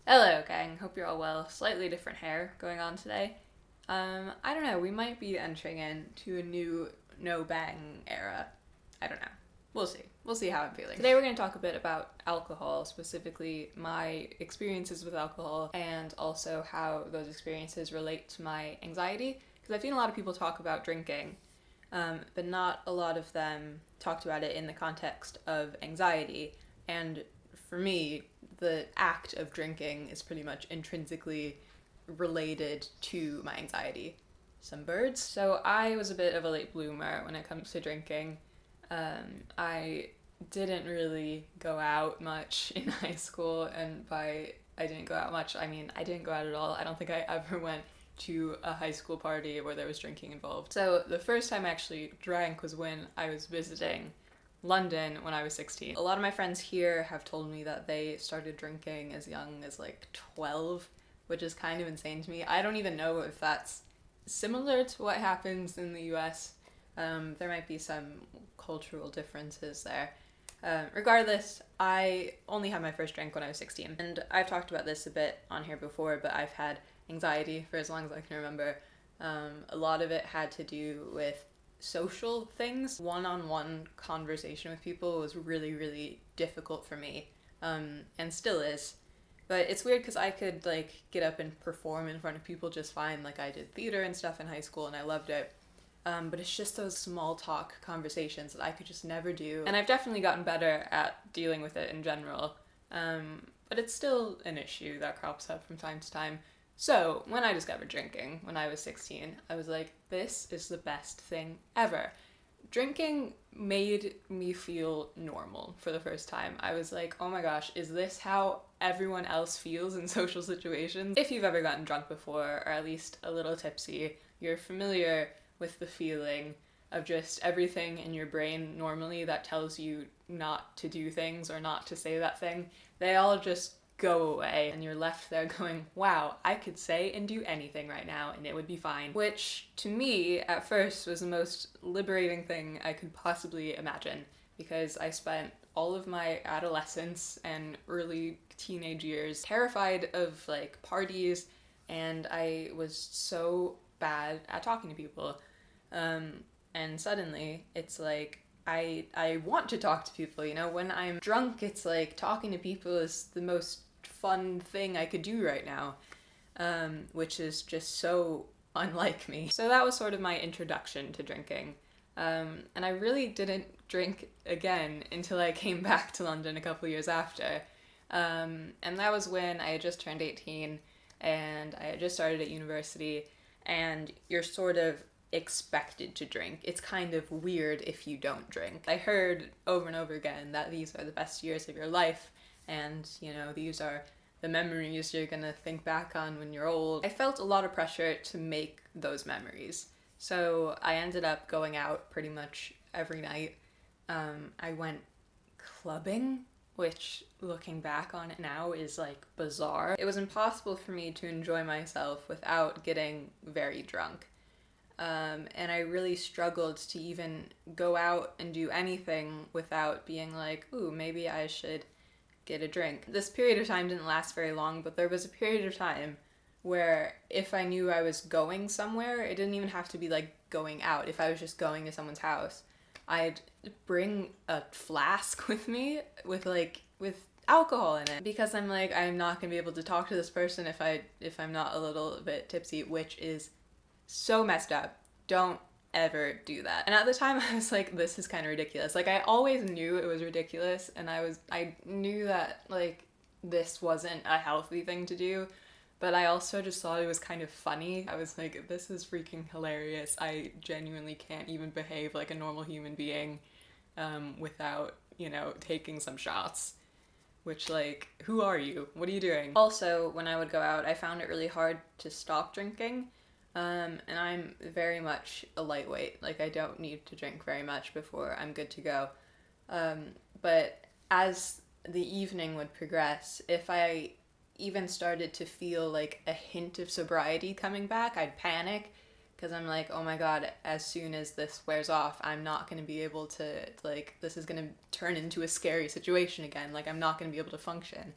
Hello, gang. Hope you're all well. Slightly different hair going on today. I don't know. We might be entering into a new no bang era. I don't know. We'll see. We'll see how I'm feeling. Today we're going to talk a bit about alcohol, specifically my experiences with alcohol, and also how those experiences relate to my anxiety. Because I've seen a lot of people talk about drinking, but not a lot of them talked about it in the context of anxiety. And for me, the act of drinking is pretty much intrinsically related to my anxiety. Some birds. So I was a bit of a late bloomer when it comes to drinking. I didn't really go out much in high school, and by I didn't go out much, I mean I didn't go out at all. I don't think I ever went to a high school party where there was drinking involved. So the first time I actually drank was when I was visiting London when I was 16. A lot of my friends here have told me that they started drinking as young as like 12, which is kind of insane to me. I don't even know if that's similar to what happens in the US. There might be some cultural differences there. Regardless, I only had my first drink when I was 16. And I've talked about this a bit on here before, but I've had anxiety for as long as I can remember. A lot of it had to do with social things. One-on-one conversation with people was really, really difficult for me, and still is. But it's weird because I could like get up and perform in front of people just fine. Like I did theater and stuff in high school and I loved it. But it's just those small talk conversations that I could just never do. And I've definitely gotten better at dealing with it in general. But it's still an issue that crops up from time to time. So, when I discovered drinking when I was 16, I was like, this is the best thing ever. Drinking made me feel normal for the first time. I was like, oh my gosh, is this how everyone else feels in social situations? If you've ever gotten drunk before, or at least a little tipsy, you're familiar with the feeling of just everything in your brain normally that tells you not to do things or not to say that thing. They all just go away and you're left there going, wow, I could say and do anything right now and it would be fine. Which to me at first was the most liberating thing I could possibly imagine, because I spent all of my adolescence and early teenage years terrified of like parties, and I was so bad at talking to people. And suddenly it's like I want to talk to people, you know? When I'm drunk, it's like talking to people is the most fun thing I could do right now, which is just so unlike me. So that was sort of my introduction to drinking. And I really didn't drink again until I came back to London a couple years after. And that was when I had just turned 18 and I had just started at university, and you're sort of expected to drink. It's kind of weird if you don't drink. I heard over and over again that these are the best years of your life, and you know, these are the memories you're gonna think back on when you're old. I felt a lot of pressure to make those memories, so I ended up going out pretty much every night. I went clubbing, which looking back on it now is like bizarre. It was impossible for me to enjoy myself without getting very drunk. And I really struggled to even go out and do anything without being like, ooh, maybe I should get a drink. This period of time didn't last very long, but there was a period of time where if I knew I was going somewhere, it didn't even have to be like going out. If I was just going to someone's house, I'd bring a flask with me with alcohol in it, because I'm like, I'm not gonna be able to talk to this person if I'm not a little bit tipsy, which is so messed up. Don't ever do that. And at the time I was like, this is kind of ridiculous. Like I always knew it was ridiculous, and I knew that like this wasn't a healthy thing to do, but I also just thought it was kind of funny. I was like, this is freaking hilarious. I genuinely can't even behave like a normal human being without, you know, taking some shots. Which, like, who are you? What are you doing? Also, when I would go out, I found it really hard to stop drinking. And I'm very much a lightweight. Like, I don't need to drink very much before I'm good to go. But as the evening would progress, if I even started to feel like a hint of sobriety coming back, I'd panic, because I'm like, oh my god, as soon as this wears off, I'm not going to be able to, like, this is going to turn into a scary situation again. Like, I'm not going to be able to function.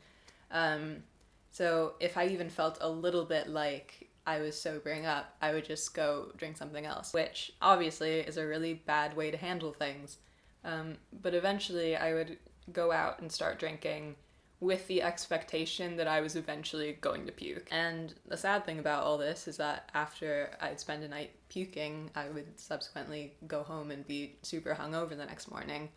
So if I even felt a little bit like I was sobering up, I would just go drink something else, which obviously is a really bad way to handle things. But eventually I would go out and start drinking with the expectation that I was eventually going to puke. And the sad thing about all this is that after I'd spend a night puking, I would subsequently go home and be super hungover the next morning.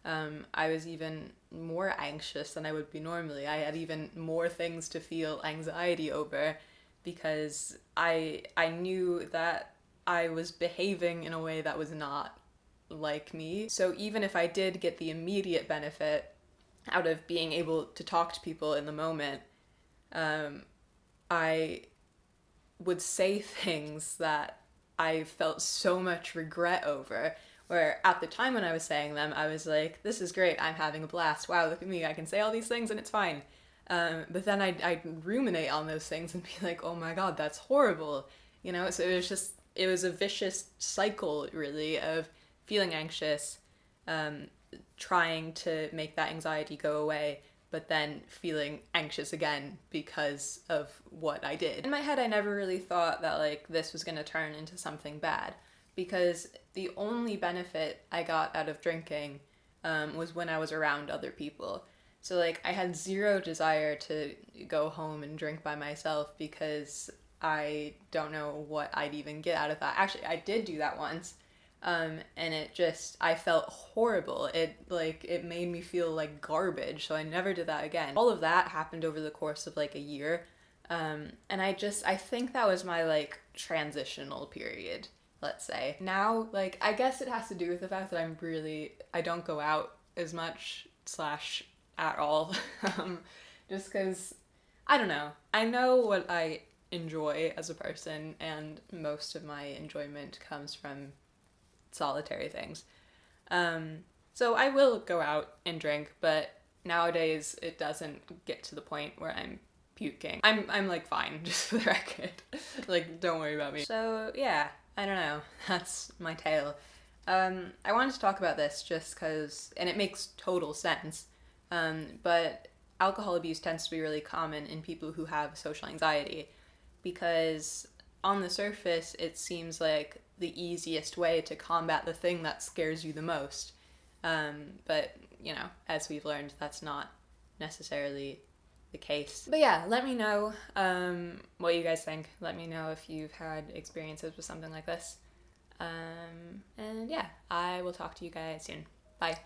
I was even more anxious than I would be normally. I had even more things to feel anxiety over because I knew that I was behaving in a way that was not like me. So even if I did get the immediate benefit out of being able to talk to people in the moment, I would say things that I felt so much regret over, where at the time when I was saying them, I was like, this is great, I'm having a blast, wow, look at me, I can say all these things and it's fine. But then I'd ruminate on those things and be like, oh my god, that's horrible, you know? So it was a vicious cycle, really, of feeling anxious, trying to make that anxiety go away, but then feeling anxious again because of what I did. In my head, I never really thought that, like, this was gonna turn into something bad, because the only benefit I got out of drinking was when I was around other people. So, like, I had zero desire to go home and drink by myself because I don't know what I'd even get out of that. Actually, I did do that once. And I felt horrible. It made me feel like garbage, so I never did that again. All of that happened over the course of like a year. And I think that was my like transitional period, let's say. Now, like, I guess it has to do with the fact that I don't go out as much / at all. Just because, I don't know. I know what I enjoy as a person, and most of my enjoyment comes from solitary things. So I will go out and drink, but nowadays it doesn't get to the point where I'm puking. I'm like fine, just for the record. Like, don't worry about me. So yeah, I don't know. That's my tale. I wanted to talk about this just because, and it makes total sense, but alcohol abuse tends to be really common in people who have social anxiety, because on the surface it seems like the easiest way to combat the thing that scares you the most. But, you know, as we've learned, that's not necessarily the case. But yeah, let me know what you guys think. Let me know if you've had experiences with something like this. And yeah, I will talk to you guys soon. Bye.